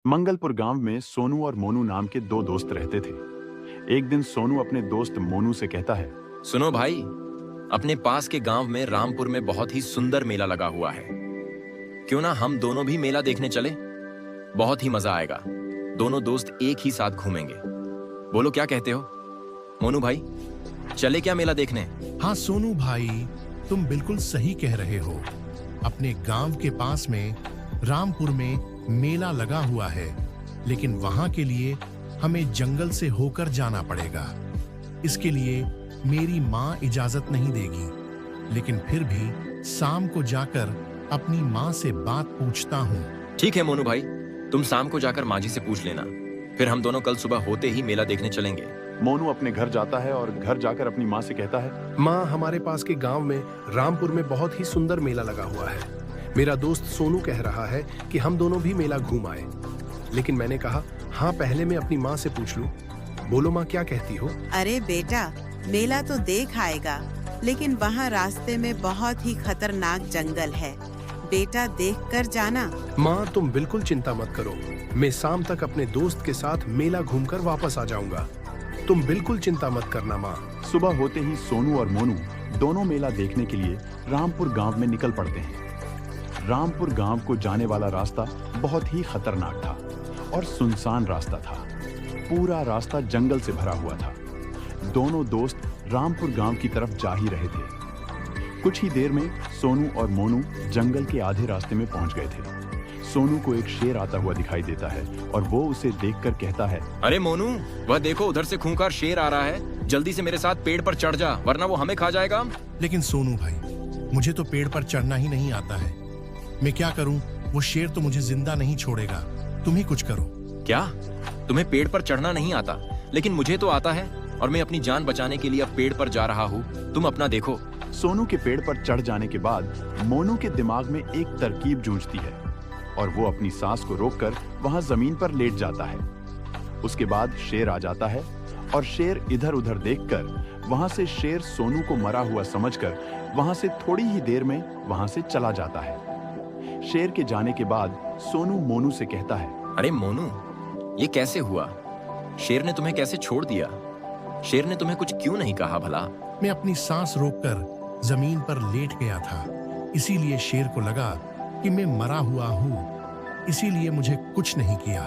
मंगलपुर गांव में सोनू और मोनू नाम के दो दोस्त रहते थे। एक दिन सोनू अपने दोस्त मोनू से कहता है, सुनो भाई, अपने पास के गांव में रामपुर में बहुत ही सुंदर मेला लगा हुआ है। क्यों ना हम दोनों भी मेला देखने चले? बहुत ही मजा आएगा। दोनों दोस्त एक ही साथ घूमेंगे। बोलो क्या कहते हो? मोनू भाई, चले क्या मेला देखने? हाँ सोनू भाई, तुम बिल्कुल सही कह रहे हो। अपने गांव के पास में रामपुर में मेला लगा हुआ है, लेकिन वहां के लिए हमें जंगल से होकर जाना पड़ेगा। इसके लिए मेरी माँ इजाजत नहीं देगी, लेकिन फिर भी शाम को जाकर अपनी माँ से बात पूछता हूँ। ठीक है मोनू भाई, तुम शाम को जाकर माँ जी से पूछ लेना। फिर हम दोनों कल सुबह होते ही मेला देखने चलेंगे। मोनू अपने घर जाता है और घर जाकर अपनी माँ से कहता है, माँ, हमारे पास के गांव में रामपुर में बहुत ही सुंदर मेला लगा हुआ है। मेरा दोस्त सोनू कह रहा है कि हम दोनों भी मेला घूम आए। लेकिन मैंने कहा, हाँ पहले मैं अपनी माँ से पूछ लूं। बोलो माँ, क्या कहती हो? अरे बेटा, मेला तो देख आएगा, लेकिन वहाँ रास्ते में बहुत ही खतरनाक जंगल है। बेटा देख कर जाना। माँ, तुम बिल्कुल चिंता मत करो। मैं शाम तक अपने दोस्त के साथ मेला घूमकर वापस आ जाऊंगा। तुम बिल्कुल चिंता मत करना माँ। सुबह होते ही सोनू और मोनू दोनों मेला देखने के लिए रामपुर गांव में निकल पड़ते हैं। रामपुर गांव को जाने वाला रास्ता बहुत ही खतरनाक था और सुनसान रास्ता था। पूरा रास्ता जंगल से भरा हुआ था। दोनों दोस्त रामपुर गांव की तरफ जा ही रहे थे। कुछ ही देर में सोनू और मोनू जंगल के आधे रास्ते में पहुंच गए थे। सोनू को एक शेर आता हुआ दिखाई देता है और वो उसे देखकर कहता है, अरे मोनू, वह देखो उधर से खूंखार शेर आ रहा है। जल्दी से मेरे साथ पेड़ पर चढ़ जा, वरना वो हमें खा जाएगा। लेकिन सोनू भाई, मुझे तो पेड़ पर चढ़ना ही नहीं आता है। मैं क्या करूं? वो शेर तो मुझे जिंदा नहीं छोड़ेगा। तुम ही कुछ करो। क्या? तुम्हें पेड़ पर चढ़ना नहीं आता? लेकिन मुझे तो आता है और मैं अपनी जान बचाने के लिए अब पेड़ पर जा रहा हूँ। तुम अपना देखो। सोनू के पेड़ पर चढ़ जाने के बाद मोनू के दिमाग में एक तरकीब गूंजती है और वो अपनी सांस को रोककर वहां जमीन पर लेट जाता है। उसके बाद शेर आ जाता है और शेर इधर उधर देखकर वहां से शेर सोनू को मरा हुआ समझकर वहां से थोड़ी ही देर में वहां से चला जाता है। शेर के जाने के बाद सोनू मोनू से कहता है, अरे मोनू, ये कैसे हुआ? शेर ने तुम्हें कैसे छोड़ दिया? शेर ने तुम्हें कुछ क्यों नहीं कहा भला? मैं अपनी सांस रोककर जमीन पर लेट गया था, इसीलिए शेर को लगा कि मैं मरा हुआ हूँ, इसीलिए मुझे कुछ नहीं किया।